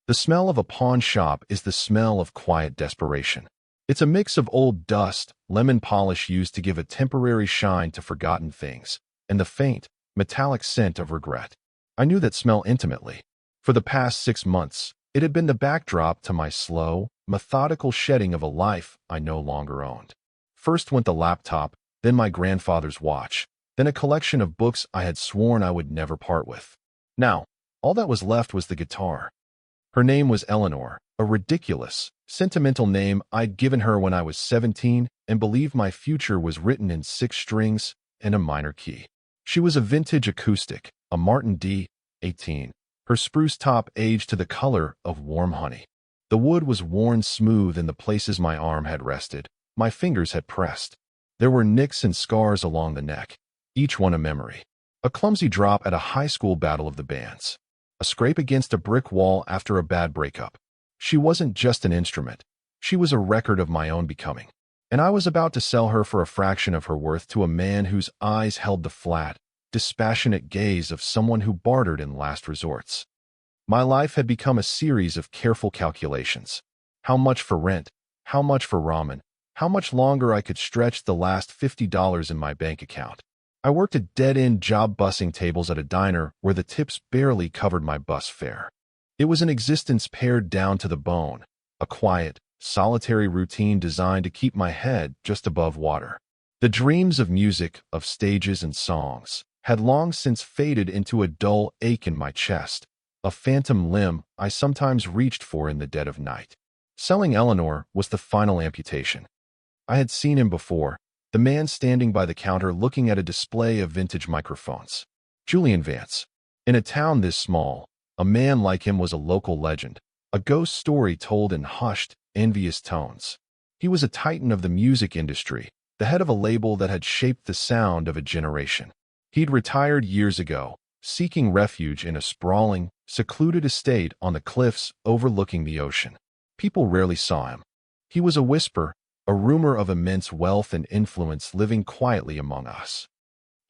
The smell of a pawn shop is the smell of quiet desperation. It's a mix of old dust, lemon polish used to give a temporary shine to forgotten things, and the faint, metallic scent of regret. I knew that smell intimately. For the past 6 months, it had been the backdrop to my slow, methodical shedding of a life I no longer owned. First went the laptop, then my grandfather's watch, then a collection of books I had sworn I would never part with. Now, all that was left was the guitar. Her name was Eleanor, a ridiculous, sentimental name I'd given her when I was 17 and believed my future was written in 6 strings and a minor key. She was a vintage acoustic, a Martin D. 18. Her spruce top aged to the color of warm honey. The wood was worn smooth in the places my arm had rested, my fingers had pressed. There were nicks and scars along the neck, each one a memory. A clumsy drop at a high school battle of the bands. A scrape against a brick wall after a bad breakup. She wasn't just an instrument. She was a record of my own becoming. And I was about to sell her for a fraction of her worth to a man whose eyes held the flat, dispassionate gaze of someone who bartered in last resorts. My life had become a series of careful calculations. How much for rent? How much for ramen? How much longer I could stretch the last $50 in my bank account? I worked at dead-end job bussing tables at a diner where the tips barely covered my bus fare. It was an existence pared down to the bone, a quiet, solitary routine designed to keep my head just above water. The dreams of music, of stages and songs, had long since faded into a dull ache in my chest, a phantom limb I sometimes reached for in the dead of night. Selling Eleanor was the final amputation. I had seen him before, the man standing by the counter looking at a display of vintage microphones. Julian Vance. In a town this small, a man like him was a local legend, a ghost story told in hushed, envious tones. He was a titan of the music industry, the head of a label that had shaped the sound of a generation. He'd retired years ago, seeking refuge in a sprawling, secluded estate on the cliffs overlooking the ocean. People rarely saw him. He was a whisper, a rumor of immense wealth and influence living quietly among us.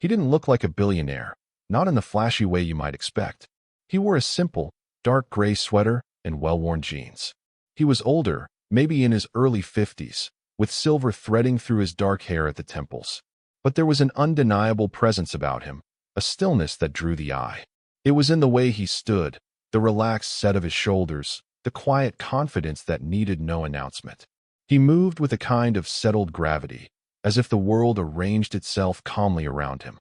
He didn't look like a billionaire, not in the flashy way you might expect. He wore a simple, dark gray sweater and well-worn jeans. He was older, maybe in his early 50s, with silver threading through his dark hair at the temples. But there was an undeniable presence about him, a stillness that drew the eye. It was in the way he stood, the relaxed set of his shoulders, the quiet confidence that needed no announcement. He moved with a kind of settled gravity, as if the world arranged itself calmly around him.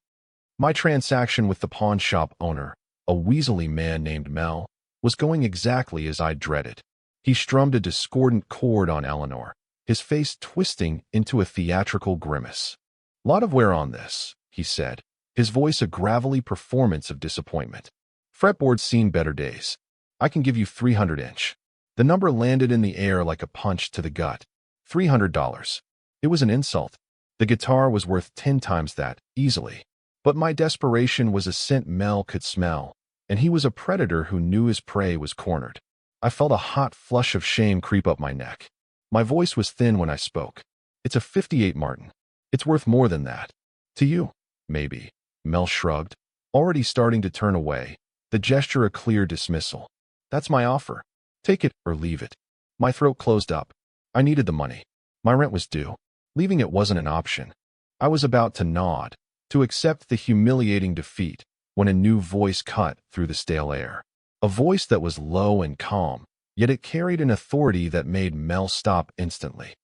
My transaction with the pawn shop owner, a weaselly man named Mel, was going exactly as I dreaded. He strummed a discordant chord on Eleanor, his face twisting into a theatrical grimace. "Lot of wear on this," he said, his voice a gravelly performance of disappointment. "Fretboard's seen better days. I can give you 300-inch. The number landed in the air like a punch to the gut. $300. It was an insult. The guitar was worth 10 times that, easily. But my desperation was a scent Mel could smell, and he was a predator who knew his prey was cornered. I felt a hot flush of shame creep up my neck. My voice was thin when I spoke. "It's a 58, Martin. It's worth more than that. To you, maybe." Mel shrugged, already starting to turn away, the gesture a clear dismissal. "That's my offer. Take it or leave it." My throat closed up. I needed the money. My rent was due. Leaving it wasn't an option. I was about to nod, to accept the humiliating defeat, when a new voice cut through the stale air. A voice that was low and calm, yet it carried an authority that made Mel stop instantly.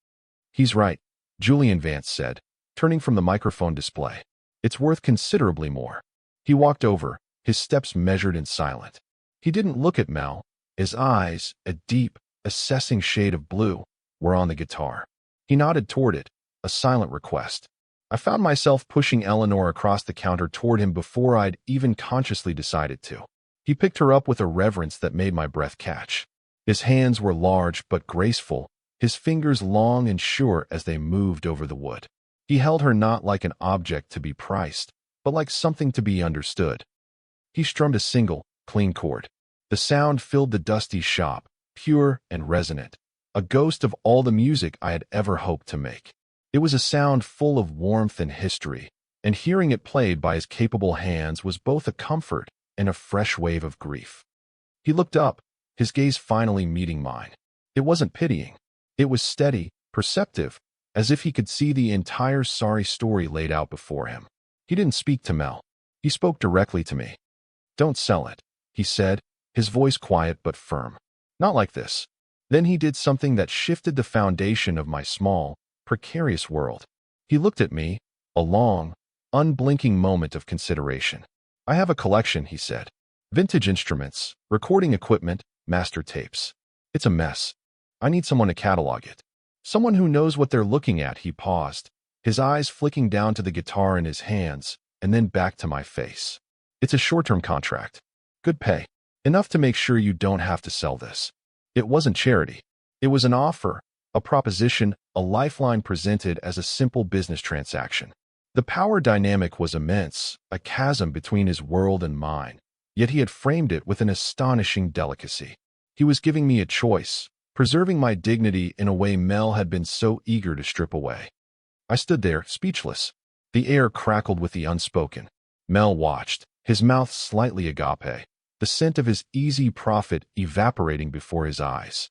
"He's right," Julian Vance said, turning from the microphone display. "It's worth considerably more." He walked over, his steps measured and silent. He didn't look at Mel. His eyes, a deep, assessing shade of blue, were on the guitar. He nodded toward it, a silent request. I found myself pushing Eleanor across the counter toward him before I'd even consciously decided to. He picked her up with a reverence that made my breath catch. His hands were large but graceful, his fingers long and sure as they moved over the wood. He held her not like an object to be priced, but like something to be understood. He strummed a single, clean chord. The sound filled the dusty shop, pure and resonant, a ghost of all the music I had ever hoped to make. It was a sound full of warmth and history, and hearing it played by his capable hands was both a comfort and a fresh wave of grief. He looked up, his gaze finally meeting mine. It wasn't pitying. It was steady, perceptive, as if he could see the entire sorry story laid out before him. He didn't speak to Mel. He spoke directly to me. "Don't sell it," he said, his voice quiet but firm. "Not like this." Then he did something that shifted the foundation of my small, precarious world. He looked at me, a long, unblinking moment of consideration. "I have a collection," he said. "Vintage instruments, recording equipment, master tapes. It's a mess. I need someone to catalog it. Someone who knows what they're looking at." He paused, his eyes flicking down to the guitar in his hands and then back to my face. "It's a short-term contract. Good pay. Enough to make sure you don't have to sell this." It wasn't charity. It was an offer, a proposition, a lifeline presented as a simple business transaction. The power dynamic was immense, a chasm between his world and mine, yet he had framed it with an astonishing delicacy. He was giving me a choice, preserving my dignity in a way Mel had been so eager to strip away. I stood there, speechless. The air crackled with the unspoken. Mel watched, his mouth slightly agape, the scent of his easy profit evaporating before his eyes.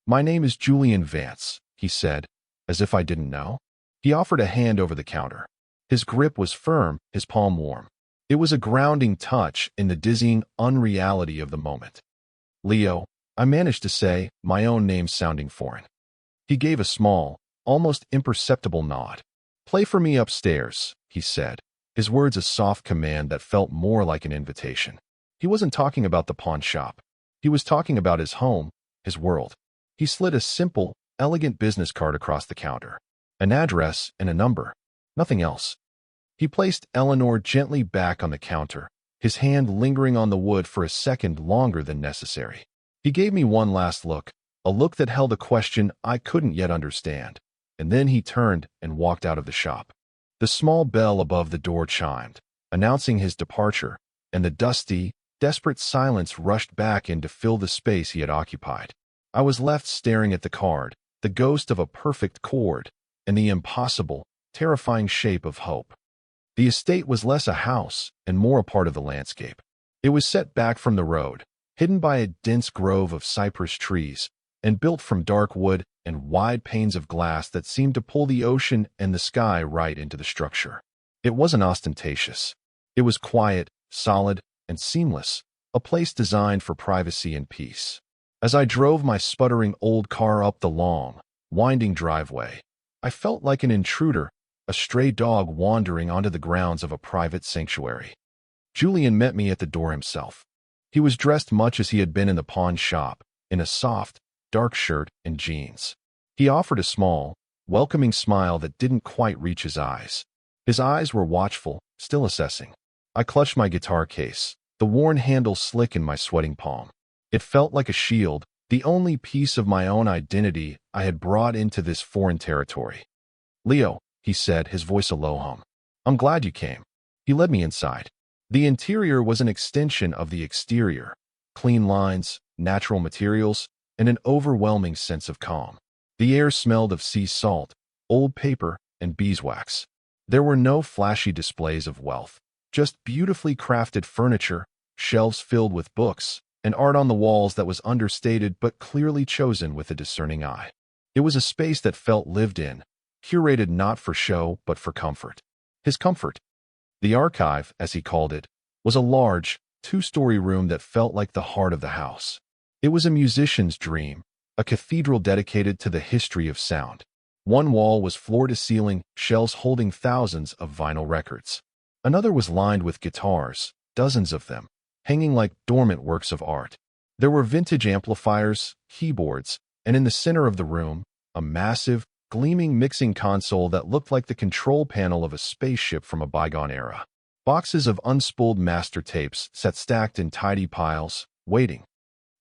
"My name is Julian Vance," he said, as if I didn't know. He offered a hand over the counter. His grip was firm, his palm warm. It was a grounding touch in the dizzying unreality of the moment. "Leo," I managed to say, my own name sounding foreign. He gave a small, almost imperceptible nod. "Play for me upstairs," he said, his words a soft command that felt more like an invitation. He wasn't talking about the pawn shop. He was talking about his home, his world. He slid a simple, elegant business card across the counter. An address and a number. Nothing else. He placed Eleanor gently back on the counter, his hand lingering on the wood for a second longer than necessary. He gave me one last look, a look that held a question I couldn't yet understand, and then he turned and walked out of the shop. The small bell above the door chimed, announcing his departure, and the dusty, desperate silence rushed back in to fill the space he had occupied. I was left staring at the card, the ghost of a perfect chord, and the impossible, terrifying shape of hope. The estate was less a house and more a part of the landscape. It was set back from the road, hidden by a dense grove of cypress trees, and built from dark wood and wide panes of glass that seemed to pull the ocean and the sky right into the structure. It wasn't ostentatious. It was quiet, solid, and seamless, a place designed for privacy and peace. As I drove my sputtering old car up the long, winding driveway, I felt like an intruder, a stray dog wandering onto the grounds of a private sanctuary. Julian met me at the door himself. He was dressed much as he had been in the pawn shop, in a soft, dark shirt and jeans. He offered a small, welcoming smile that didn't quite reach his eyes. His eyes were watchful, still assessing. I clutched my guitar case, the worn handle slick in my sweating palm. It felt like a shield, the only piece of my own identity I had brought into this foreign territory. "Leo," he said, his voice a low hum. "I'm glad you came." He led me inside. The interior was an extension of the exterior. Clean lines, natural materials, and an overwhelming sense of calm. The air smelled of sea salt, old paper, and beeswax. There were no flashy displays of wealth. Just beautifully crafted furniture, shelves filled with books, and art on the walls that was understated but clearly chosen with a discerning eye. It was a space that felt lived in, curated not for show but for comfort. His comfort. The archive, as he called it, was a large, two-story room that felt like the heart of the house. It was a musician's dream, a cathedral dedicated to the history of sound. One wall was floor-to-ceiling, shelves holding thousands of vinyl records. Another was lined with guitars, dozens of them, hanging like dormant works of art. There were vintage amplifiers, keyboards, and in the center of the room, a massive, gleaming mixing console that looked like the control panel of a spaceship from a bygone era. Boxes of unspooled master tapes sat stacked in tidy piles, waiting.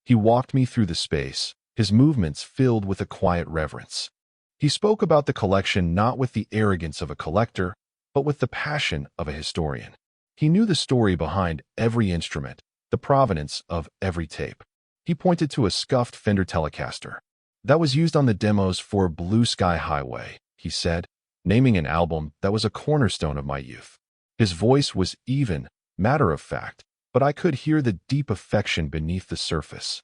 He walked me through the space, his movements filled with a quiet reverence. He spoke about the collection not with the arrogance of a collector, but with the passion of a historian. He knew the story behind every instrument, the provenance of every tape. He pointed to a scuffed Fender Telecaster. "That was used on the demos for Blue Sky Highway," he said, naming an album that was a cornerstone of my youth. His voice was even, matter of fact, but I could hear the deep affection beneath the surface.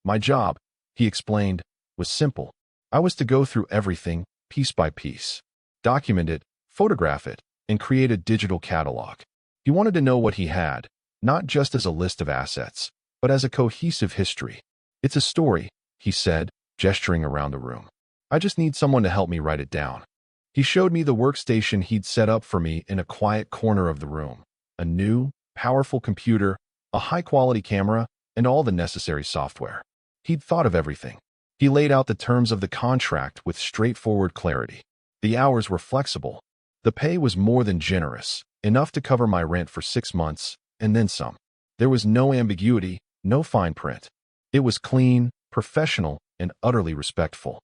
My job, he explained, was simple. I was to go through everything, piece by piece, document it, photograph it, and create a digital catalog. He wanted to know what he had, not just as a list of assets, but as a cohesive history. It's a story, he said, gesturing around the room. I just need someone to help me write it down. He showed me the workstation he'd set up for me in a quiet corner of the room. A new, powerful computer, a high-quality camera, and all the necessary software. He'd thought of everything. He laid out the terms of the contract with straightforward clarity. The hours were flexible. The pay was more than generous, enough to cover my rent for 6 months, and then some. There was no ambiguity, no fine print. It was clean, professional, and utterly respectful.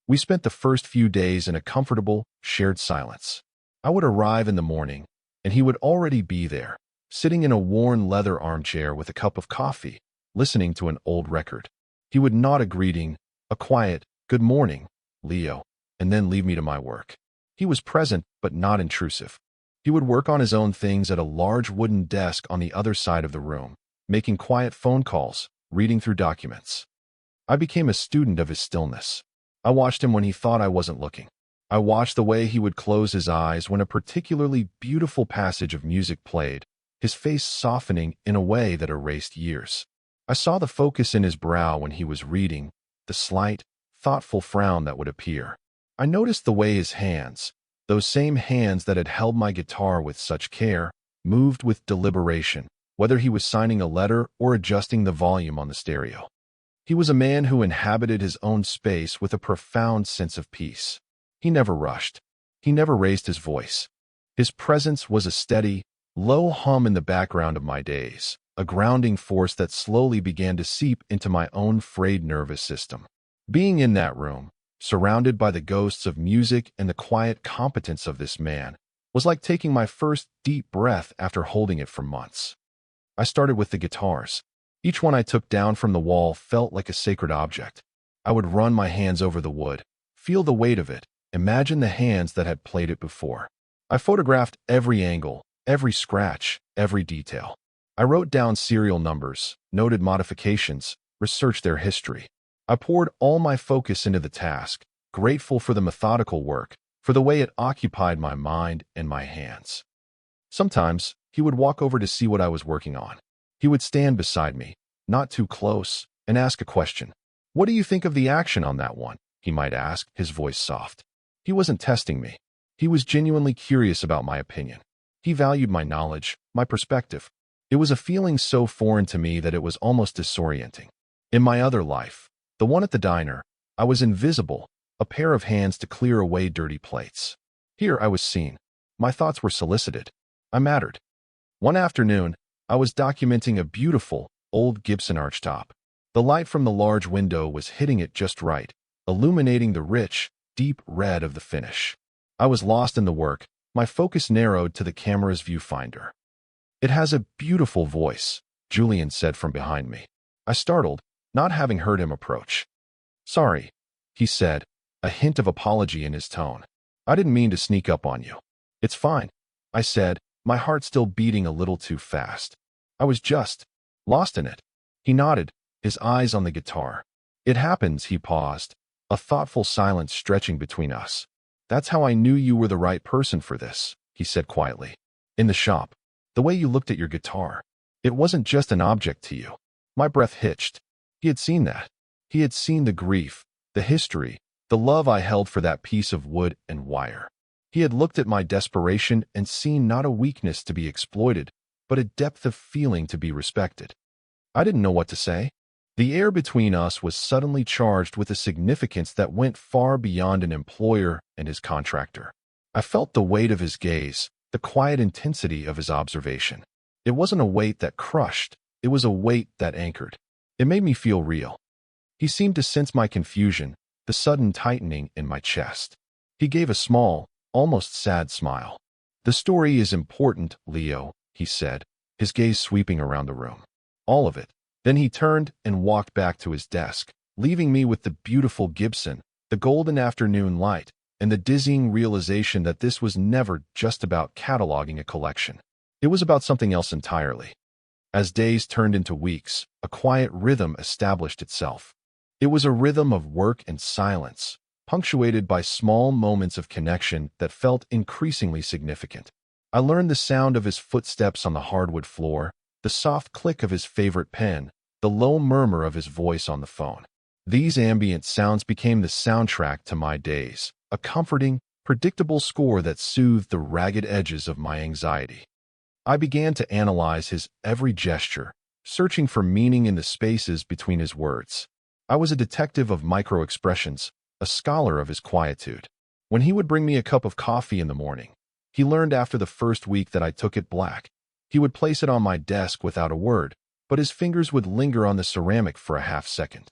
We spent the first few days in a comfortable, shared silence. I would arrive in the morning, and he would already be there, sitting in a worn leather armchair with a cup of coffee, listening to an old record. He would nod a greeting, a quiet, "Good morning, Leo," and then leave me to my work. He was present, but not intrusive. He would work on his own things at a large wooden desk on the other side of the room, making quiet phone calls, reading through documents. I became a student of his stillness. I watched him when he thought I wasn't looking. I watched the way he would close his eyes when a particularly beautiful passage of music played, his face softening in a way that erased years. I saw the focus in his brow when he was reading, the slight, thoughtful frown that would appear. I noticed the way his hands, those same hands that had held my guitar with such care, moved with deliberation, whether he was signing a letter or adjusting the volume on the stereo. He was a man who inhabited his own space with a profound sense of peace. He never rushed. He never raised his voice. His presence was a steady, low hum in the background of my days, a grounding force that slowly began to seep into my own frayed nervous system. Being in that room, surrounded by the ghosts of music and the quiet competence of this man, was like taking my first deep breath after holding it for months. I started with the guitars. Each one I took down from the wall felt like a sacred object. I would run my hands over the wood, feel the weight of it, imagine the hands that had played it before. I photographed every angle, every scratch, every detail. I wrote down serial numbers, noted modifications, researched their history. I poured all my focus into the task, grateful for the methodical work, for the way it occupied my mind and my hands. Sometimes, he would walk over to see what I was working on. He would stand beside me, not too close, and ask a question. "What do you think of the action on that one?" he might ask, his voice soft. He wasn't testing me. He was genuinely curious about my opinion. He valued my knowledge, my perspective. It was a feeling so foreign to me that it was almost disorienting. In my other life, the one at the diner, I was invisible, a pair of hands to clear away dirty plates. Here I was seen. My thoughts were solicited. I mattered. One afternoon, I was documenting a beautiful, old Gibson archtop. The light from the large window was hitting it just right, illuminating the rich, deep red of the finish. I was lost in the work, my focus narrowed to the camera's viewfinder. "It has a beautiful voice," Julian said from behind me. I startled, not having heard him approach. "Sorry," he said, a hint of apology in his tone. "I didn't mean to sneak up on you." "It's fine," I said, my heart still beating a little too fast. I was just lost in it. He nodded, his eyes on the guitar. "It happens," he paused, a thoughtful silence stretching between us. "That's how I knew you were the right person for this," he said quietly. "In the shop, the way you looked at your guitar, it wasn't just an object to you." My breath hitched. He had seen that. He had seen the grief, the history, the love I held for that piece of wood and wire. He had looked at my desperation and seen not a weakness to be exploited, but a depth of feeling to be respected. I didn't know what to say. The air between us was suddenly charged with a significance that went far beyond an employer and his contractor. I felt the weight of his gaze, the quiet intensity of his observation. It wasn't a weight that crushed, it was a weight that anchored. It made me feel real. He seemed to sense my confusion, the sudden tightening in my chest. He gave a small, almost sad smile. "The story is important, Leo," he said, his gaze sweeping around the room. "All of it." Then he turned and walked back to his desk, leaving me with the beautiful Gibson, the golden afternoon light, and the dizzying realization that this was never just about cataloging a collection. It was about something else entirely. As days turned into weeks, a quiet rhythm established itself. It was a rhythm of work and silence, punctuated by small moments of connection that felt increasingly significant. I learned the sound of his footsteps on the hardwood floor, the soft click of his favorite pen, the low murmur of his voice on the phone. These ambient sounds became the soundtrack to my days, a comforting, predictable score that soothed the ragged edges of my anxiety. I began to analyze his every gesture, searching for meaning in the spaces between his words. I was a detective of micro-expressions, a scholar of his quietude. When he would bring me a cup of coffee in the morning, he learned after the first week that I took it black. He would place it on my desk without a word, but his fingers would linger on the ceramic for a half-second.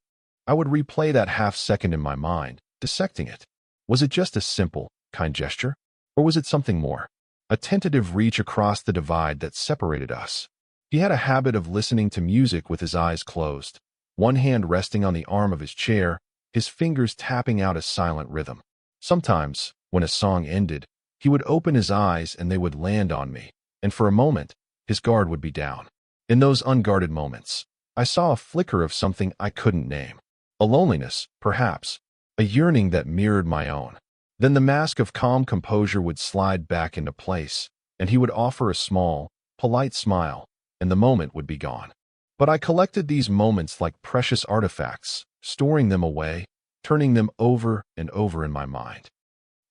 I would replay that half-second in my mind, dissecting it. Was it just a simple, kind gesture? Or was it something more? A tentative reach across the divide that separated us. He had a habit of listening to music with his eyes closed, one hand resting on the arm of his chair, his fingers tapping out a silent rhythm. Sometimes, when a song ended, he would open his eyes and they would land on me, and for a moment, his guard would be down. In those unguarded moments, I saw a flicker of something I couldn't name. A loneliness, perhaps, a yearning that mirrored my own. Then the mask of calm composure would slide back into place, and he would offer a small, polite smile, and the moment would be gone. But I collected these moments like precious artifacts, storing them away, turning them over and over in my mind.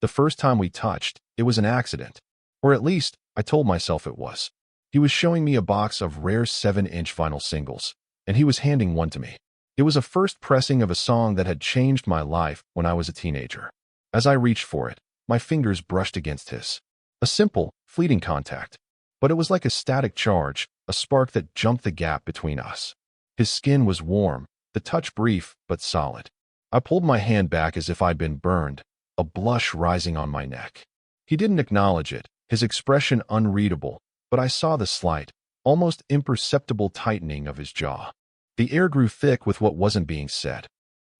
The first time we touched, it was an accident. Or at least, I told myself it was. He was showing me a box of rare 7-inch vinyl singles, and he was handing one to me. It was a first pressing of a song that had changed my life when I was a teenager. As I reached for it, my fingers brushed against his. A simple, fleeting contact. But it was like a static charge, a spark that jumped the gap between us. His skin was warm, the touch brief but solid. I pulled my hand back as if I'd been burned, a blush rising on my neck. He didn't acknowledge it, his expression unreadable, but I saw the slight, almost imperceptible tightening of his jaw. The air grew thick with what wasn't being said.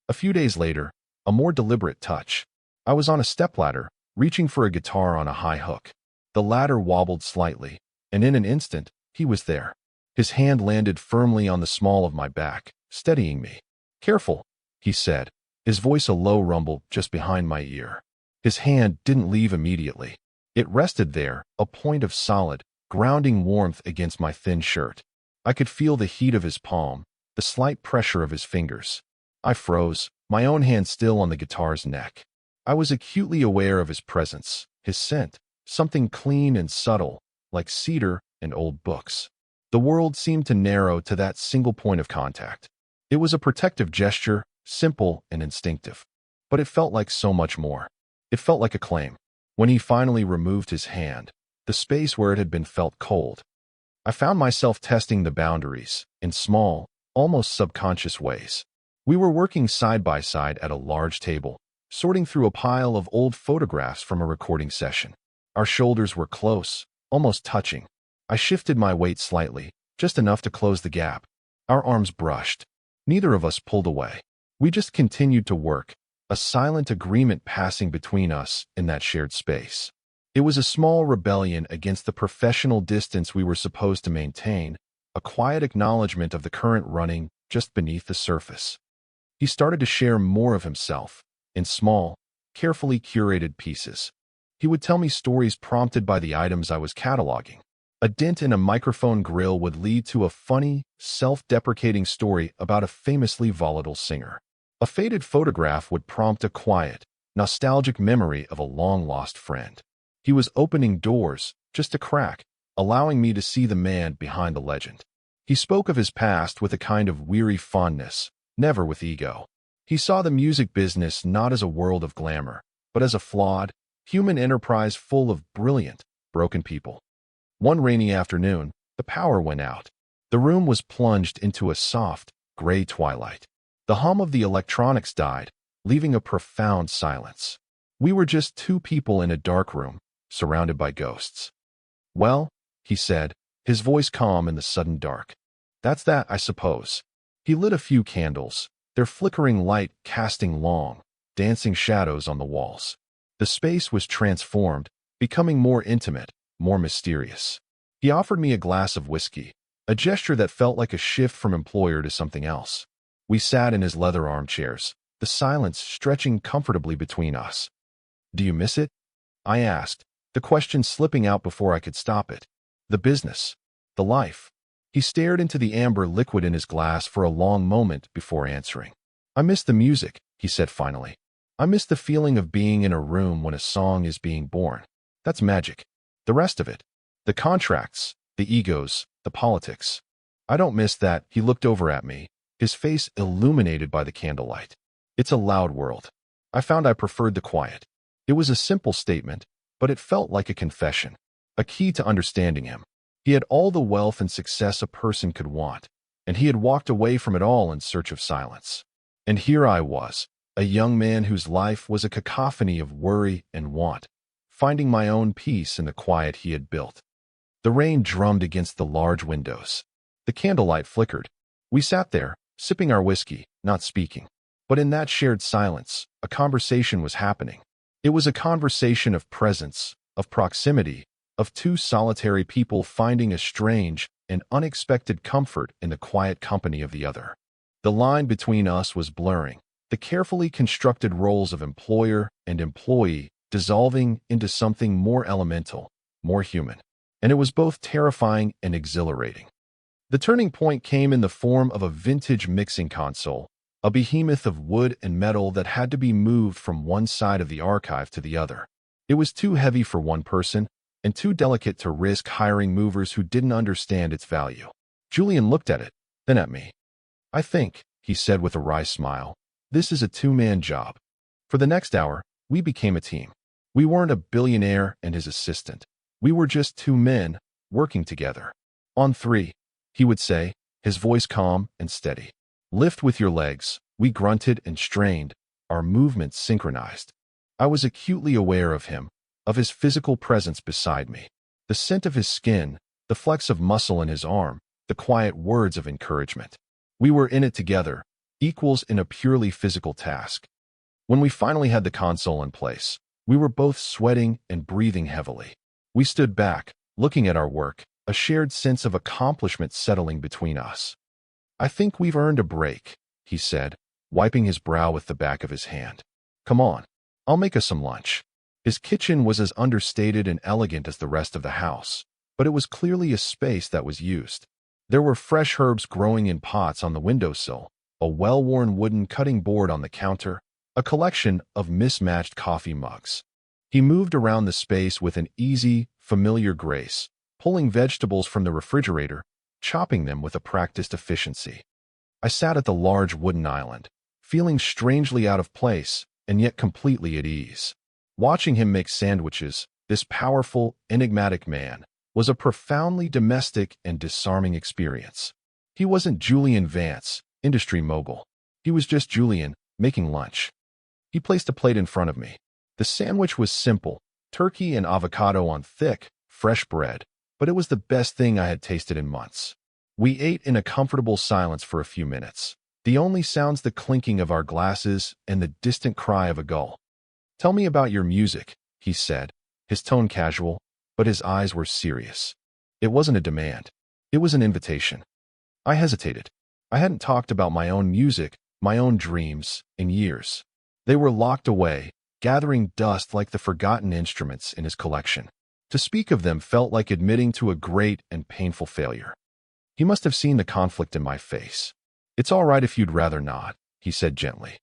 A few days later, a more deliberate touch. I was on a stepladder, reaching for a guitar on a high hook. The ladder wobbled slightly, and in an instant, he was there. His hand landed firmly on the small of my back, steadying me. "Careful," he said, his voice a low rumble just behind my ear. His hand didn't leave immediately. It rested there, a point of solid, grounding warmth against my thin shirt. I could feel the heat of his palm, the slight pressure of his fingers. I froze, my own hand still on the guitar's neck. I was acutely aware of his presence, his scent, something clean and subtle, like cedar and old books. The world seemed to narrow to that single point of contact. It was a protective gesture, simple and instinctive. But it felt like so much more. It felt like a claim. When he finally removed his hand, the space where it had been felt cold, I found myself testing the boundaries, in small, almost subconscious ways. We were working side by side at a large table, sorting through a pile of old photographs from a recording session. Our shoulders were close, almost touching. I shifted my weight slightly, just enough to close the gap. Our arms brushed. Neither of us pulled away. We just continued to work, a silent agreement passing between us in that shared space. It was a small rebellion against the professional distance we were supposed to maintain, a quiet acknowledgement of the current running just beneath the surface. He started to share more of himself, in small, carefully curated pieces. He would tell me stories prompted by the items I was cataloging. A dent in a microphone grill would lead to a funny, self-deprecating story about a famously volatile singer. A faded photograph would prompt a quiet, nostalgic memory of a long-lost friend. He was opening doors, just a crack, allowing me to see the man behind the legend. He spoke of his past with a kind of weary fondness, never with ego. He saw the music business not as a world of glamour, but as a flawed, human enterprise full of brilliant, broken people. One rainy afternoon, the power went out. The room was plunged into a soft, gray twilight. The hum of the electronics died, leaving a profound silence. We were just two people in a dark room, surrounded by ghosts. "Well," he said, his voice calm in the sudden dark. "That's that, I suppose." He lit a few candles, their flickering light casting long, dancing shadows on the walls. The space was transformed, becoming more intimate, more mysterious. He offered me a glass of whiskey, a gesture that felt like a shift from employer to something else. We sat in his leather armchairs, the silence stretching comfortably between us. "Do you miss it?" I asked, the question slipping out before I could stop it. "The business. The life." He stared into the amber liquid in his glass for a long moment before answering. "I miss the music," he said finally. "I miss the feeling of being in a room when a song is being born. That's magic. The rest of it, the contracts, the egos, the politics. I don't miss that." He looked over at me, his face illuminated by the candlelight. "It's a loud world. I found I preferred the quiet." It was a simple statement, but it felt like a confession, a key to understanding him. He had all the wealth and success a person could want, and he had walked away from it all in search of silence. And here I was, a young man whose life was a cacophony of worry and want, finding my own peace in the quiet he had built. The rain drummed against the large windows. The candlelight flickered. We sat there, sipping our whiskey, not speaking. But in that shared silence, a conversation was happening. It was a conversation of presence, of proximity, of two solitary people finding a strange and unexpected comfort in the quiet company of the other. The line between us was blurring, the carefully constructed roles of employer and employee dissolving into something more elemental, more human. And it was both terrifying and exhilarating. The turning point came in the form of a vintage mixing console, a behemoth of wood and metal that had to be moved from one side of the archive to the other. It was too heavy for one person, and too delicate to risk hiring movers who didn't understand its value. Julian looked at it, then at me. "I think," he said with a wry smile, "this is a two-man job." For the next hour, we became a team. We weren't a billionaire and his assistant. We were just two men, working together. "On three," he would say, his voice calm and steady. "Lift with your legs." We grunted and strained, our movements synchronized. I was acutely aware of him, of his physical presence beside me, the scent of his skin, the flex of muscle in his arm, the quiet words of encouragement. We were in it together, equals in a purely physical task. When we finally had the console in place, we were both sweating and breathing heavily. We stood back, looking at our work, a shared sense of accomplishment settling between us. "I think we've earned a break," he said, wiping his brow with the back of his hand. "Come on, I'll make us some lunch." His kitchen was as understated and elegant as the rest of the house, but it was clearly a space that was used. There were fresh herbs growing in pots on the windowsill, a well-worn wooden cutting board on the counter, a collection of mismatched coffee mugs. He moved around the space with an easy, familiar grace, pulling vegetables from the refrigerator, chopping them with a practiced efficiency. I sat at the large wooden island, feeling strangely out of place and yet completely at ease. Watching him make sandwiches, this powerful, enigmatic man, was a profoundly domestic and disarming experience. He wasn't Julian Vance, industry mogul. He was just Julian, making lunch. He placed a plate in front of me. The sandwich was simple, turkey and avocado on thick, fresh bread, but it was the best thing I had tasted in months. We ate in a comfortable silence for a few minutes, the only sounds the clinking of our glasses and the distant cry of a gull. "Tell me about your music," he said, his tone casual, but his eyes were serious. It wasn't a demand. It was an invitation. I hesitated. I hadn't talked about my own music, my own dreams, in years. They were locked away, gathering dust like the forgotten instruments in his collection. To speak of them felt like admitting to a great and painful failure. He must have seen the conflict in my face. "It's all right if you'd rather not," he said gently.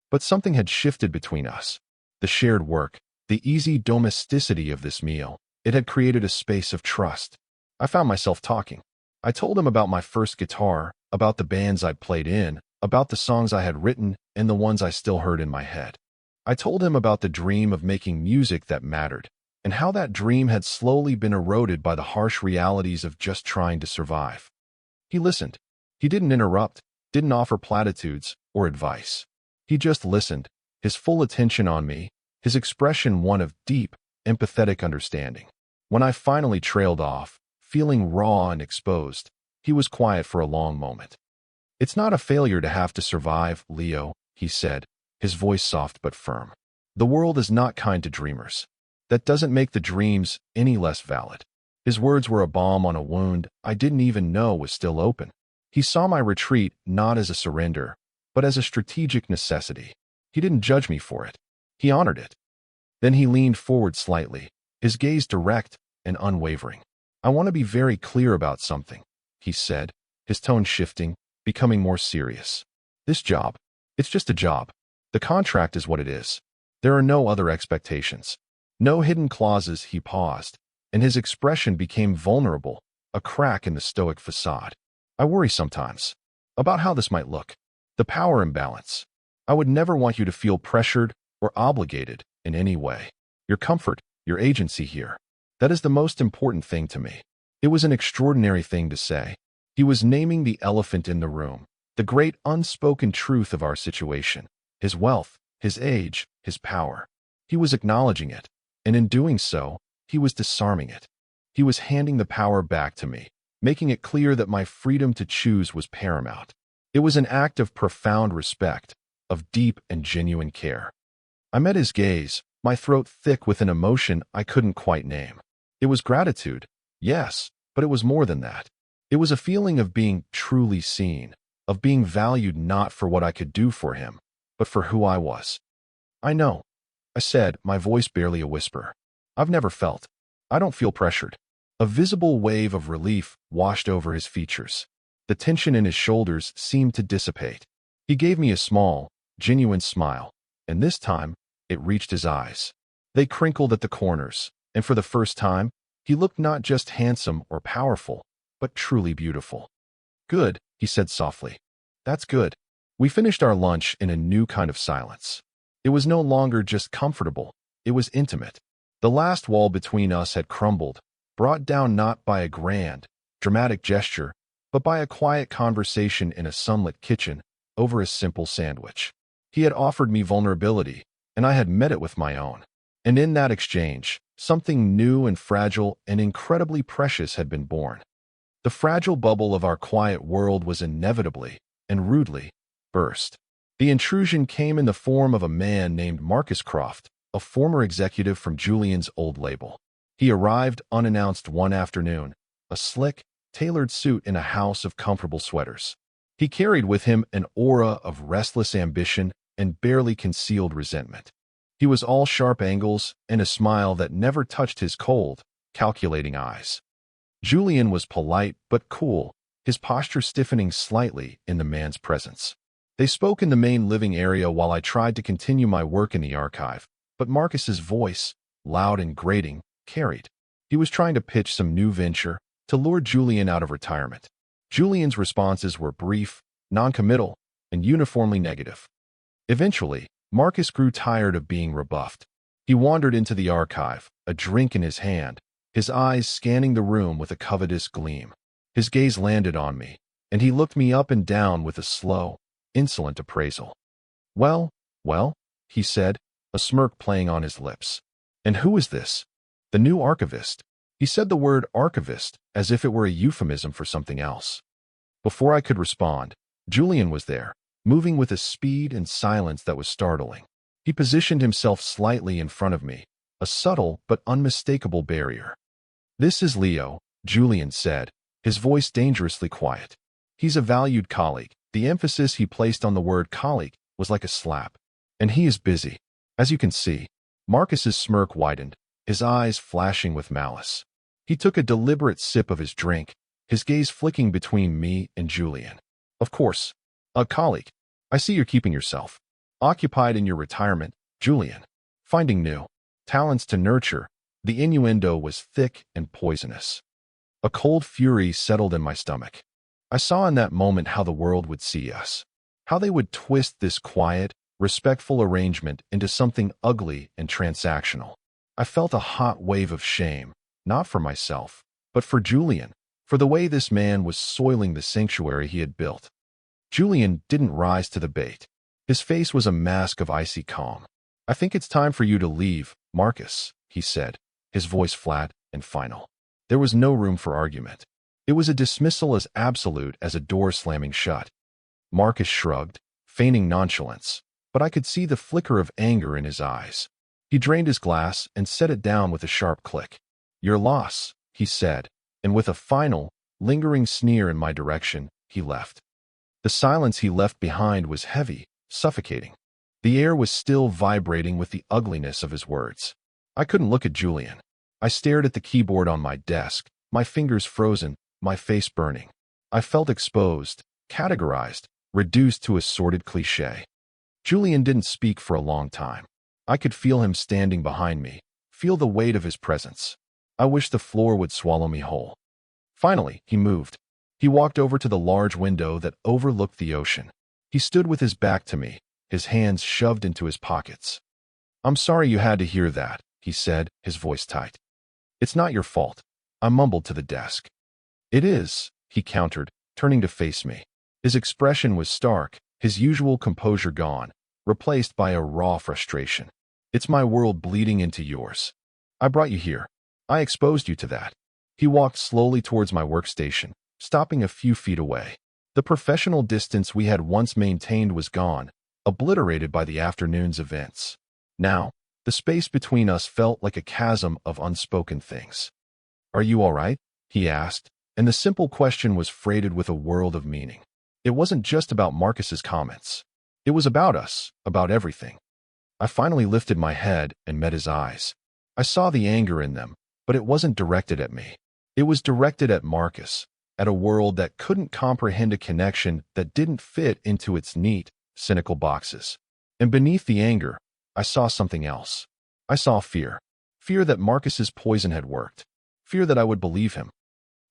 But something had shifted between us. The shared work, the easy domesticity of this meal, it had created a space of trust. I found myself talking. I told him about my first guitar, about the bands I'd played in, about the songs I had written and the ones I still heard in my head. I told him about the dream of making music that mattered, and how that dream had slowly been eroded by the harsh realities of just trying to survive. He listened. He didn't interrupt, didn't offer platitudes or advice. He just listened, his full attention on me, his expression one of deep, empathetic understanding. When I finally trailed off, feeling raw and exposed, he was quiet for a long moment. "It's not a failure to have to survive, Leo," he said, his voice soft but firm. "The world is not kind to dreamers. That doesn't make the dreams any less valid. His words were a balm on a wound I didn't even know was still open. He saw my retreat not as a surrender, but as a strategic necessity. He didn't judge me for it. He honored it. Then he leaned forward slightly, his gaze direct and unwavering. "I want to be very clear about something," he said, his tone shifting, becoming more serious. "This job, it's just a job. The contract is what it is. There are no other expectations. No hidden clauses." He paused, and his expression became vulnerable, a crack in the stoic facade. "I worry sometimes about how this might look. The power imbalance. I would never want you to feel pressured or obligated in any way. Your comfort, your agency here. That is the most important thing to me." It was an extraordinary thing to say. He was naming the elephant in the room, the great unspoken truth of our situation, his wealth, his age, his power. He was acknowledging it, and in doing so, he was disarming it. He was handing the power back to me, making it clear that my freedom to choose was paramount. It was an act of profound respect, of deep and genuine care. I met his gaze, my throat thick with an emotion I couldn't quite name. It was gratitude, yes, but it was more than that. It was a feeling of being truly seen, of being valued not for what I could do for him, but for who I was. "I know," I said, my voice barely a whisper. "I've never felt. I don't feel pressured." A visible wave of relief washed over his features. The tension in his shoulders seemed to dissipate. He gave me a small, genuine smile, and this time, it reached his eyes. They crinkled at the corners, and for the first time, he looked not just handsome or powerful, but truly beautiful. "Good," he said softly. "That's good." We finished our lunch in a new kind of silence. It was no longer just comfortable, it was intimate. The last wall between us had crumbled, brought down not by a grand, dramatic gesture, but by a quiet conversation in a sunlit kitchen over a simple sandwich. He had offered me vulnerability, and I had met it with my own. And in that exchange, something new and fragile and incredibly precious had been born. The fragile bubble of our quiet world was inevitably, and rudely, burst. The intrusion came in the form of a man named Marcus Croft, a former executive from Julian's old label. He arrived unannounced one afternoon, a slick, tailored suit in a house of comfortable sweaters. He carried with him an aura of restless ambition and barely concealed resentment. He was all sharp angles and a smile that never touched his cold, calculating eyes. Julian was polite but cool, his posture stiffening slightly in the man's presence. They spoke in the main living area while I tried to continue my work in the archive, but Marcus's voice, loud and grating, carried. He was trying to pitch some new venture to lure Julian out of retirement. Julian's responses were brief, non-committal, and uniformly negative. Eventually, Marcus grew tired of being rebuffed. He wandered into the archive, a drink in his hand, his eyes scanning the room with a covetous gleam. His gaze landed on me, and he looked me up and down with a slow, insolent appraisal. Well, he said, a smirk playing on his lips. "And who is this?" "The new archivist." He said the word archivist as if it were a euphemism for something else. Before I could respond, Julian was there, moving with a speed and silence that was startling. He positioned himself slightly in front of me, a subtle but unmistakable barrier. "This is Leo," Julian said, his voice dangerously quiet. "He's a valued colleague." The emphasis he placed on the word colleague was like a slap. "And he is busy. As you can see." Marcus's smirk widened, his eyes flashing with malice. He took a deliberate sip of his drink, his gaze flicking between me and Julian. "Of course. A colleague. I see you're keeping yourself occupied in your retirement, Julian. Finding new talents to nurture." The innuendo was thick and poisonous. A cold fury settled in my stomach. I saw in that moment how the world would see us, how they would twist this quiet, respectful arrangement into something ugly and transactional. I felt a hot wave of shame, not for myself, but for Julian, for the way this man was soiling the sanctuary he had built. Julian didn't rise to the bait. His face was a mask of icy calm. "I think it's time for you to leave, Marcus," he said, his voice flat and final. There was no room for argument. It was a dismissal as absolute as a door slamming shut. Marcus shrugged, feigning nonchalance, but I could see the flicker of anger in his eyes. He drained his glass and set it down with a sharp click. "Your loss," he said, and with a final, lingering sneer in my direction, he left. The silence he left behind was heavy, suffocating. The air was still vibrating with the ugliness of his words. I couldn't look at Julian. I stared at the keyboard on my desk, my fingers frozen, my face burning. I felt exposed, categorized, reduced to a sordid cliché. Julian didn't speak for a long time. I could feel him standing behind me, feel the weight of his presence. I wished the floor would swallow me whole. Finally, he moved. He walked over to the large window that overlooked the ocean. He stood with his back to me, his hands shoved into his pockets. "I'm sorry you had to hear that," he said, his voice tight. "It's not your fault," I mumbled to the desk. "It is," he countered, turning to face me. His expression was stark, his usual composure gone, replaced by a raw frustration. "It's my world bleeding into yours. I brought you here. I exposed you to that." He walked slowly towards my workstation, stopping a few feet away. The professional distance we had once maintained was gone, obliterated by the afternoon's events. Now, the space between us felt like a chasm of unspoken things. "Are you all right?" he asked, and the simple question was freighted with a world of meaning. It wasn't just about Marcus's comments. It was about us, about everything. I finally lifted my head and met his eyes. I saw the anger in them, but it wasn't directed at me. It was directed at Marcus, at a world that couldn't comprehend a connection that didn't fit into its neat, cynical boxes. And beneath the anger, I saw something else. I saw fear. Fear that Marcus's poison had worked. Fear that I would believe him.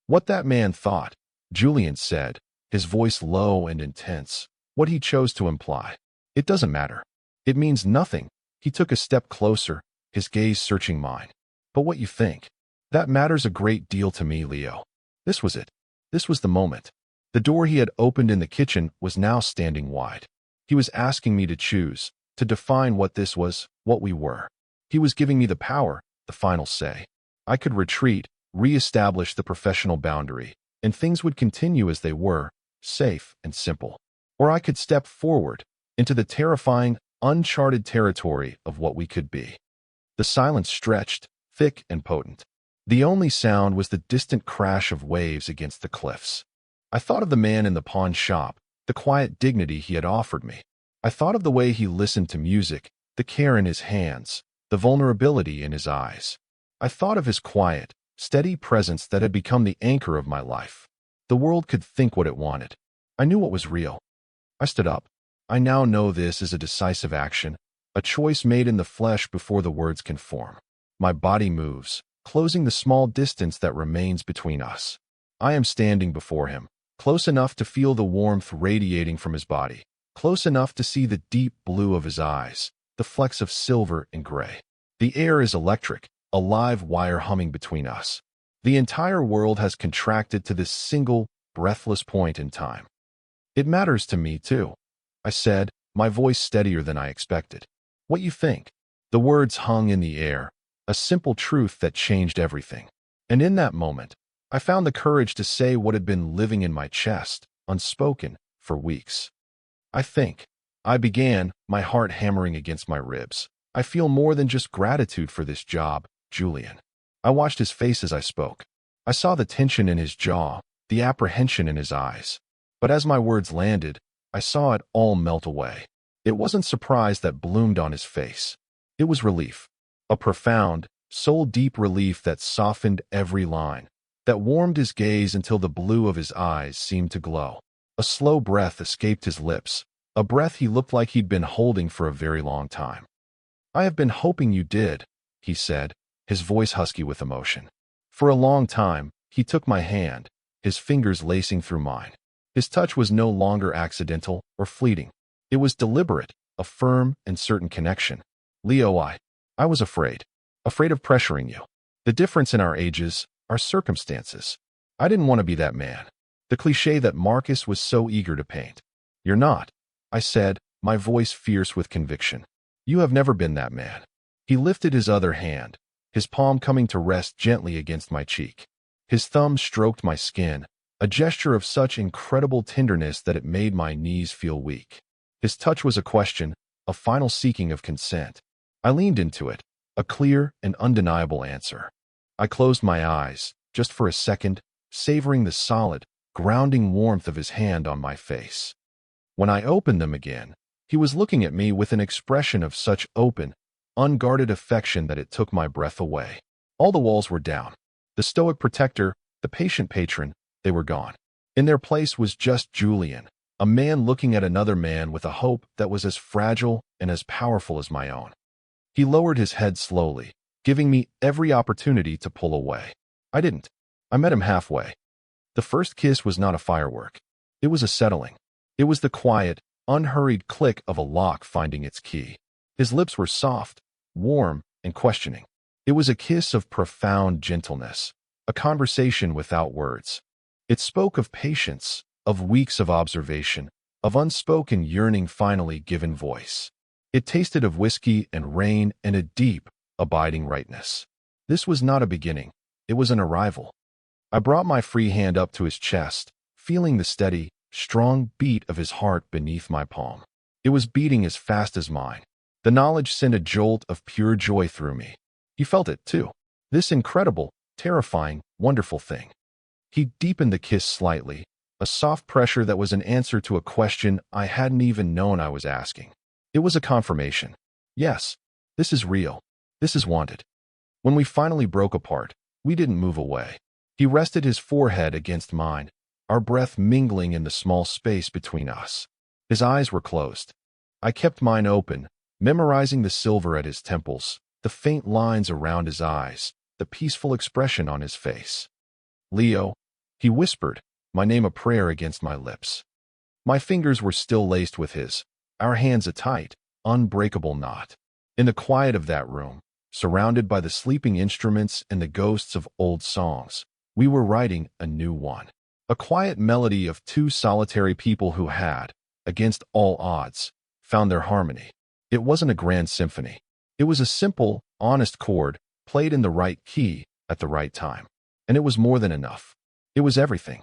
"What that man thought," Julian said, his voice low and intense. "What he chose to imply. It doesn't matter. It means nothing." He took a step closer, his gaze searching mine. "But what you think. That matters a great deal to me, Leo." This was it. This was the moment. The door he had opened in the kitchen was now standing wide. He was asking me to choose, to define what this was, what we were. He was giving me the power, the final say. I could retreat, re-establish the professional boundary, and things would continue as they were, safe and simple. Or I could step forward, into the terrifying, uncharted territory of what we could be. The silence stretched, thick and potent. The only sound was the distant crash of waves against the cliffs. I thought of the man in the pawn shop, the quiet dignity he had offered me. I thought of the way he listened to music, the care in his hands, the vulnerability in his eyes. I thought of his quiet, steady presence that had become the anchor of my life. The world could think what it wanted. I knew what was real. I stood up. I now know this is a decisive action, a choice made in the flesh before the words can form. My body moves, closing the small distance that remains between us. I am standing before him, close enough to feel the warmth radiating from his body, close enough to see the deep blue of his eyes, the flecks of silver and gray. The air is electric, a live wire humming between us. The entire world has contracted to this single, breathless point in time. "It matters to me, too," I said, my voice steadier than I expected. "What you think." The words hung in the air, a simple truth that changed everything. And in that moment, I found the courage to say what had been living in my chest, unspoken, for weeks. "I think," I began, my heart hammering against my ribs. "I feel more than just gratitude for this job, Julian." I watched his face as I spoke. I saw the tension in his jaw, the apprehension in his eyes. But as my words landed, I saw it all melt away. It wasn't surprise that bloomed on his face. It was relief. A profound, soul-deep relief that softened every line, that warmed his gaze until the blue of his eyes seemed to glow. A slow breath escaped his lips, a breath he looked like he'd been holding for a very long time. "I have been hoping you did," he said, his voice husky with emotion. For a long time, he took my hand, his fingers lacing through mine. His touch was no longer accidental or fleeting. It was deliberate, a firm and certain connection. "Leo, I was afraid of pressuring you. The difference in our ages, our circumstances. I didn't want to be that man. The cliché that Marcus was so eager to paint. You're not," I said, my voice fierce with conviction. "You have never been that man." He lifted his other hand, his palm coming to rest gently against my cheek. His thumb stroked my skin, a gesture of such incredible tenderness that it made my knees feel weak. His touch was a question, a final seeking of consent. I leaned into it, a clear and undeniable answer. I closed my eyes, just for a second, savoring the solid, grounding warmth of his hand on my face. When I opened them again, he was looking at me with an expression of such open, unguarded affection that it took my breath away. All the walls were down. The stoic protector, the patient patron, they were gone. In their place was just Julian, a man looking at another man with a hope that was as fragile and as powerful as my own. He lowered his head slowly, giving me every opportunity to pull away. I didn't. I met him halfway. The first kiss was not a firework. It was a settling. It was the quiet, unhurried click of a lock finding its key. His lips were soft, warm, and questioning. It was a kiss of profound gentleness, a conversation without words. It spoke of patience, of weeks of observation, of unspoken yearning finally given voice. It tasted of whiskey and rain and a deep, abiding rightness. This was not a beginning. It was an arrival. I brought my free hand up to his chest, feeling the steady, strong beat of his heart beneath my palm. It was beating as fast as mine. The knowledge sent a jolt of pure joy through me. He felt it, too. This incredible, terrifying, wonderful thing. He deepened the kiss slightly, a soft pressure that was an answer to a question I hadn't even known I was asking. It was a confirmation. Yes, this is real. This is wanted. When we finally broke apart, we didn't move away. He rested his forehead against mine, our breath mingling in the small space between us. His eyes were closed. I kept mine open, memorizing the silver at his temples, the faint lines around his eyes, the peaceful expression on his face. Leo, he whispered, my name a prayer against my lips. My fingers were still laced with his, our hands a tight, unbreakable knot. In the quiet of that room, surrounded by the sleeping instruments and the ghosts of old songs, we were writing a new one. A quiet melody of two solitary people who had, against all odds, found their harmony. It wasn't a grand symphony. It was a simple, honest chord, played in the right key, at the right time. And it was more than enough. It was everything.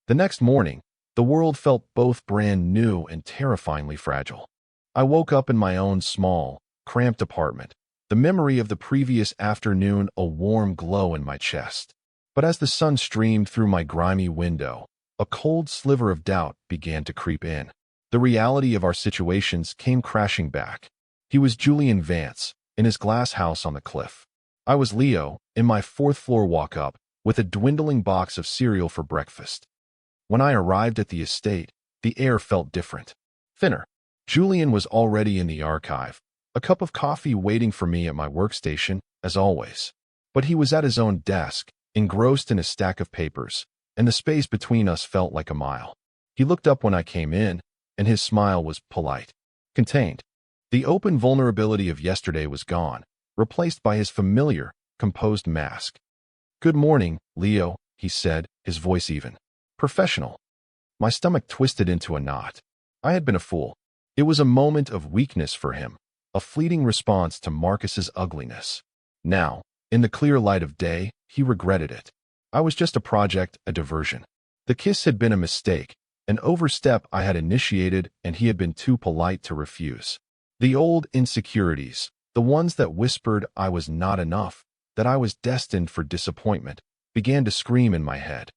The next morning, the world felt both brand new and terrifyingly fragile. I woke up in my own small, cramped apartment, the memory of the previous afternoon a warm glow in my chest. But as the sun streamed through my grimy window, a cold sliver of doubt began to creep in. The reality of our situations came crashing back. He was Julian Vance, in his glass house on the cliff. I was Leo, in my fourth-floor walk-up, with a dwindling box of cereal for breakfast. When I arrived at the estate, the air felt different, thinner. Julian was already in the archive, a cup of coffee waiting for me at my workstation, as always. But he was at his own desk, engrossed in a stack of papers, and the space between us felt like a mile. He looked up when I came in, and his smile was polite, contained. The open vulnerability of yesterday was gone, replaced by his familiar, composed mask. "Good morning, Leo," he said, his voice even. Professional. My stomach twisted into a knot. I had been a fool. It was a moment of weakness for him, a fleeting response to Marcus's ugliness. Now, in the clear light of day, he regretted it. I was just a project, a diversion. The kiss had been a mistake, an overstep I had initiated, and he had been too polite to refuse. The old insecurities, the ones that whispered I was not enough, that I was destined for disappointment, began to scream in my head.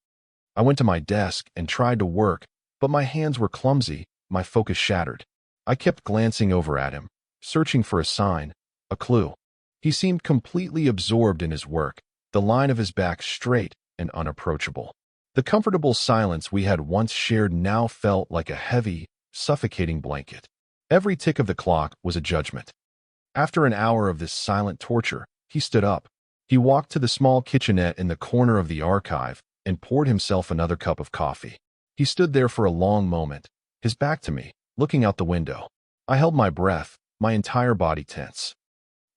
I went to my desk and tried to work, but my hands were clumsy, my focus shattered. I kept glancing over at him, searching for a sign, a clue. He seemed completely absorbed in his work, the line of his back straight and unapproachable. The comfortable silence we had once shared now felt like a heavy, suffocating blanket. Every tick of the clock was a judgment. After an hour of this silent torture, he stood up. He walked to the small kitchenette in the corner of the archive and poured himself another cup of coffee. He stood there for a long moment, his back to me, looking out the window. I held my breath, my entire body tense.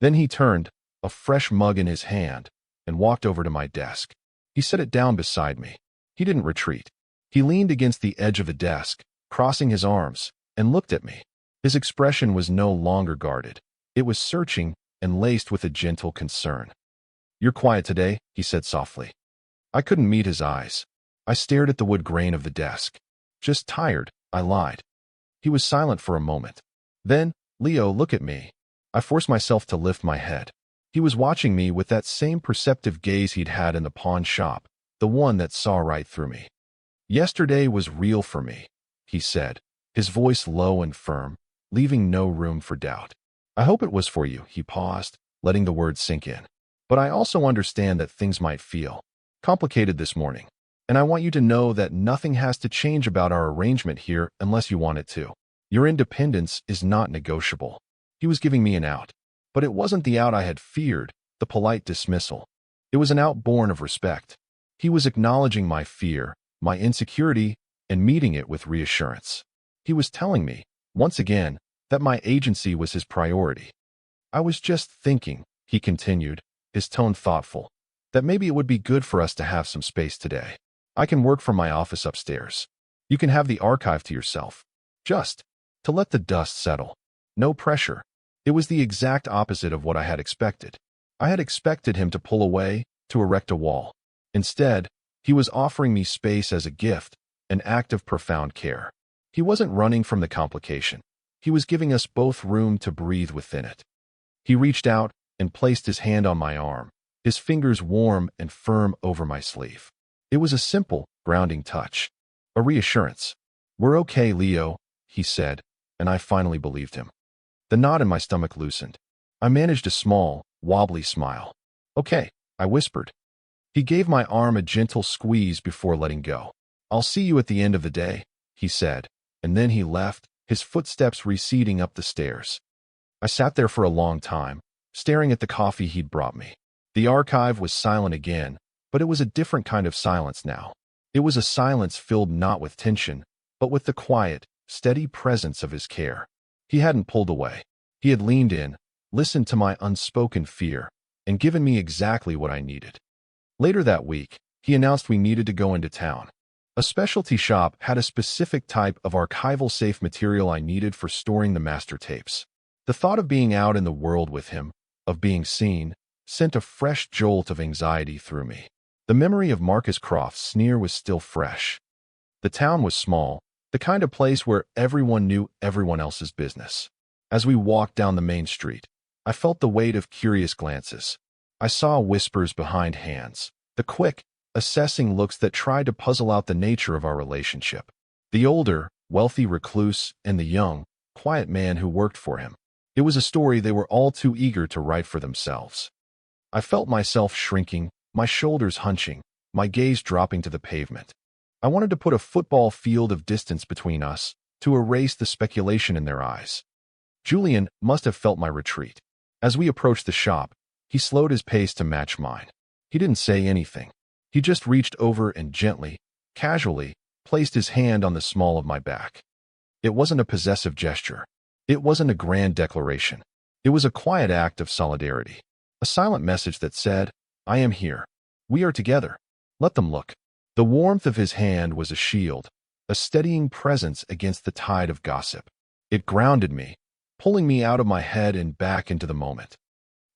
Then he turned, a fresh mug in his hand, and walked over to my desk. He set it down beside me. He didn't retreat. He leaned against the edge of the desk, crossing his arms, and looked at me. His expression was no longer guarded. It was searching and laced with a gentle concern. "You're quiet today," he said softly. I couldn't meet his eyes. I stared at the wood grain of the desk. "Just tired," I lied. He was silent for a moment. Then, "Leo, look at me." I forced myself to lift my head. He was watching me with that same perceptive gaze he'd had in the pawn shop, the one that saw right through me. Yesterday was real for me, he said, his voice low and firm, leaving no room for doubt. I hope it was for you, he paused, letting the words sink in. But I also understand that things might feel complicated this morning, and I want you to know that nothing has to change about our arrangement here unless you want it to. Your independence is not negotiable. He was giving me an out. But it wasn't the out I had feared, the polite dismissal. It was an out born of respect. He was acknowledging my fear, my insecurity, and meeting it with reassurance. He was telling me, once again, that my agency was his priority. I was just thinking, he continued, his tone thoughtful, that maybe it would be good for us to have some space today. I can work from my office upstairs. You can have the archive to yourself. Just to let the dust settle. No pressure. It was the exact opposite of what I had expected. I had expected him to pull away, to erect a wall. Instead, he was offering me space as a gift, an act of profound care. He wasn't running from the complication. He was giving us both room to breathe within it. He reached out and placed his hand on my arm, his fingers warm and firm over my sleeve. It was a simple, grounding touch. A reassurance. We're okay, Leo, he said, and I finally believed him. The knot in my stomach loosened. I managed a small, wobbly smile. Okay, I whispered. He gave my arm a gentle squeeze before letting go. I'll see you at the end of the day, he said, and then he left, his footsteps receding up the stairs. I sat there for a long time, staring at the coffee he'd brought me. The archive was silent again, but it was a different kind of silence now. It was a silence filled not with tension, but with the quiet, steady presence of his care. He hadn't pulled away. He had leaned in, listened to my unspoken fear, and given me exactly what I needed. Later that week, he announced we needed to go into town. A specialty shop had a specific type of archival safe material I needed for storing the master tapes. The thought of being out in the world with him, of being seen, sent a fresh jolt of anxiety through me. The memory of Marcus Croft's sneer was still fresh. The town was small, the kind of place where everyone knew everyone else's business. As we walked down the main street, I felt the weight of curious glances. I saw whispers behind hands, the quick, assessing looks that tried to puzzle out the nature of our relationship. The older, wealthy recluse and the young, quiet man who worked for him. It was a story they were all too eager to write for themselves. I felt myself shrinking, my shoulders hunching, my gaze dropping to the pavement. I wanted to put a football field of distance between us, to erase the speculation in their eyes. Julian must have felt my retreat. As we approached the shop, he slowed his pace to match mine. He didn't say anything. He just reached over and gently, casually, placed his hand on the small of my back. It wasn't a possessive gesture. It wasn't a grand declaration. It was a quiet act of solidarity. A silent message that said, I am here. We are together. Let them look. The warmth of his hand was a shield, a steadying presence against the tide of gossip. It grounded me, pulling me out of my head and back into the moment.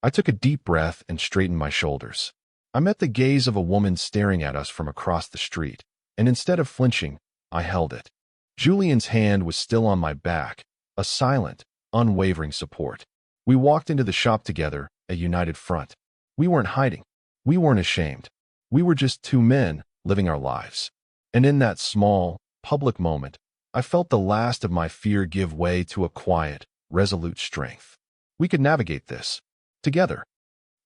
I took a deep breath and straightened my shoulders. I met the gaze of a woman staring at us from across the street, and instead of flinching, I held it. Julian's hand was still on my back, a silent, unwavering support. We walked into the shop together, a united front. We weren't hiding. We weren't ashamed. We were just two men living our lives. And in that small, public moment, I felt the last of my fear give way to a quiet, resolute strength. We could navigate this together.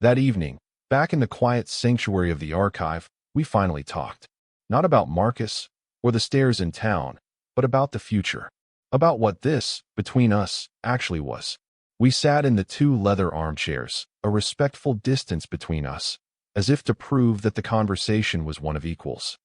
That evening, back in the quiet sanctuary of the archive, we finally talked. Not about Marcus or the stairs in town, but about the future. About what this, between us, actually was. We sat in the two leather armchairs, a respectful distance between us, as if to prove that the conversation was one of equals.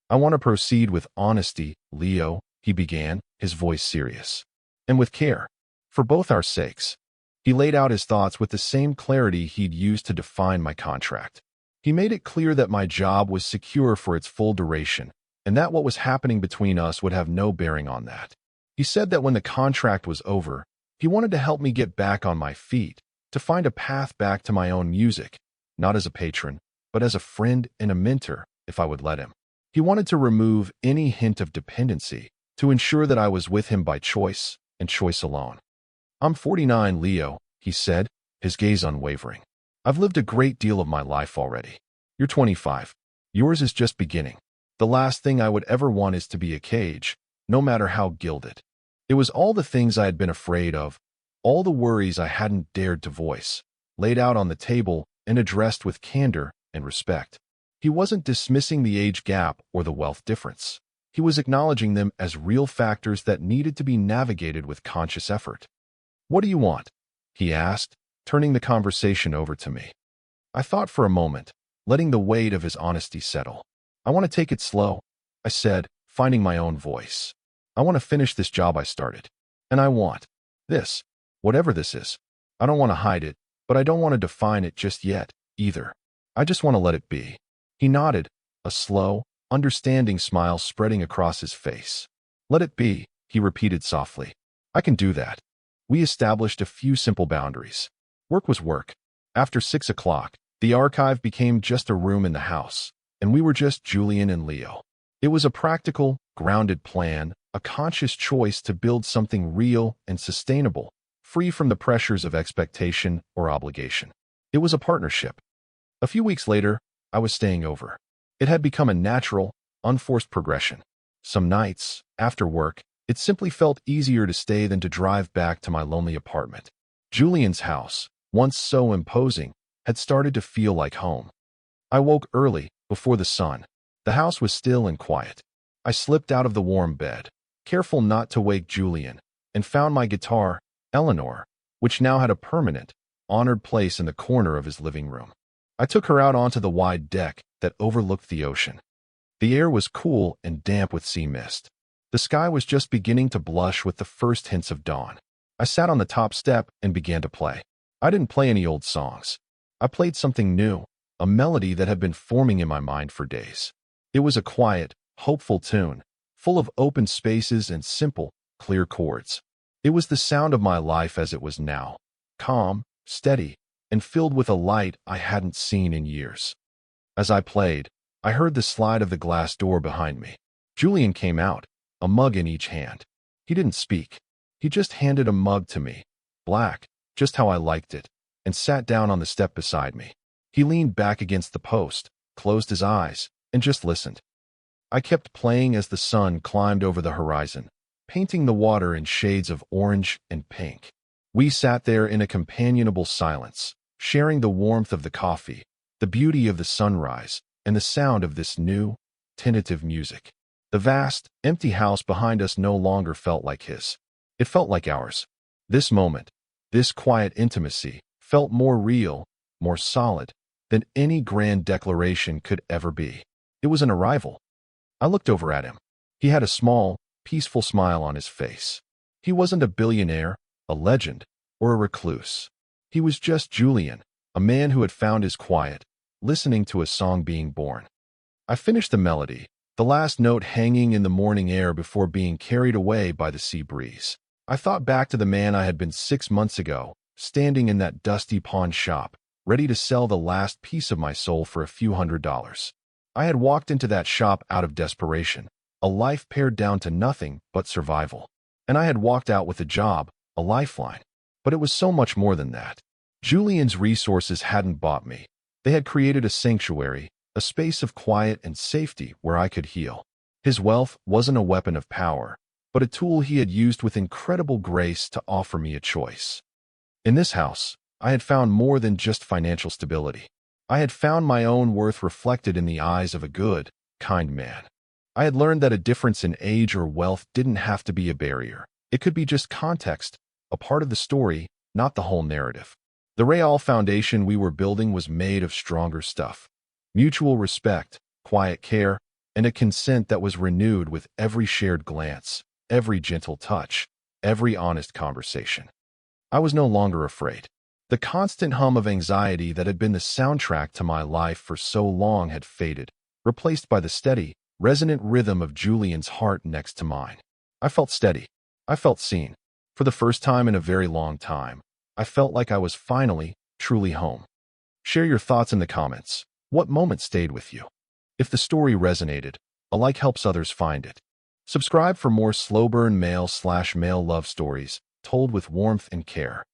I want to proceed with honesty, Leo, he began, his voice serious. And with care. For both our sakes. He laid out his thoughts with the same clarity he'd used to define my contract. He made it clear that my job was secure for its full duration, and that what was happening between us would have no bearing on that. He said that when the contract was over, he wanted to help me get back on my feet, to find a path back to my own music, not as a patron, but as a friend and a mentor, if I would let him. He wanted to remove any hint of dependency, to ensure that I was with him by choice, and choice alone. I'm 49, Leo, he said, his gaze unwavering. I've lived a great deal of my life already. You're 25. Yours is just beginning. The last thing I would ever want is to be a cage, no matter how gilded. It was all the things I had been afraid of, all the worries I hadn't dared to voice, laid out on the table and addressed with candor and respect. He wasn't dismissing the age gap or the wealth difference. He was acknowledging them as real factors that needed to be navigated with conscious effort. "What do you want?" he asked, turning the conversation over to me. I thought for a moment, letting the weight of his honesty settle. "I want to take it slow," I said, finding my own voice. "I want to finish this job I started. And I want this, whatever this is. I don't want to hide it, but I don't want to define it just yet, either. I just want to let it be." He nodded, a slow, understanding smile spreading across his face. "Let it be," he repeated softly. "I can do that." We established a few simple boundaries. Work was work. After 6 o'clock, the archive became just a room in the house, and we were just Julian and Leo. It was a practical, grounded plan, a conscious choice to build something real and sustainable, free from the pressures of expectation or obligation. It was a partnership. A few weeks later, I was staying over. It had become a natural, unforced progression. Some nights, after work, it simply felt easier to stay than to drive back to my lonely apartment. Julian's house, once so imposing, had started to feel like home. I woke early, before the sun. The house was still and quiet. I slipped out of the warm bed, careful not to wake Julian, and found my guitar, Eleanor, which now had a permanent, honored place in the corner of his living room. I took her out onto the wide deck that overlooked the ocean. The air was cool and damp with sea mist. The sky was just beginning to blush with the first hints of dawn. I sat on the top step and began to play. I didn't play any old songs. I played something new, a melody that had been forming in my mind for days. It was a quiet, hopeful tune, full of open spaces and simple, clear chords. It was the sound of my life as it was now, calm, steady, and filled with a light I hadn't seen in years. As I played, I heard the slide of the glass door behind me. Julian came out, a mug in each hand. He didn't speak. He just handed a mug to me, black, just how I liked it, and sat down on the step beside me. He leaned back against the post, closed his eyes, and just listened. I kept playing as the sun climbed over the horizon, painting the water in shades of orange and pink. We sat there in a companionable silence, sharing the warmth of the coffee, the beauty of the sunrise, and the sound of this new, tentative music. The vast, empty house behind us no longer felt like his. It felt like ours. This moment, this quiet intimacy, felt more real, more solid, than any grand declaration could ever be. It was an arrival. I looked over at him. He had a small, peaceful smile on his face. He wasn't a billionaire, a legend, or a recluse. He was just Julian, a man who had found his quiet, listening to a song being born. I finished the melody, the last note hanging in the morning air before being carried away by the sea breeze. I thought back to the man I had been 6 months ago, standing in that dusty pawn shop, ready to sell the last piece of my soul for a few $100s. I had walked into that shop out of desperation, a life pared down to nothing but survival. And I had walked out with a job, a lifeline. But it was so much more than that. Julian's resources hadn't bought me. They had created a sanctuary, a space of quiet and safety where I could heal. His wealth wasn't a weapon of power, but a tool he had used with incredible grace to offer me a choice. In this house, I had found more than just financial stability. I had found my own worth reflected in the eyes of a good, kind man. I had learned that a difference in age or wealth didn't have to be a barrier. It could be just context, a part of the story, not the whole narrative. The real foundation we were building was made of stronger stuff. Mutual respect, quiet care, and a consent that was renewed with every shared glance, every gentle touch, every honest conversation. I was no longer afraid. The constant hum of anxiety that had been the soundtrack to my life for so long had faded, replaced by the steady, resonant rhythm of Julian's heart next to mine. I felt steady. I felt seen. For the first time in a very long time, I felt like I was finally, truly home. Share your thoughts in the comments. What moment stayed with you? If the story resonated, a like helps others find it. Subscribe for more slow burn male/male love stories told with warmth and care.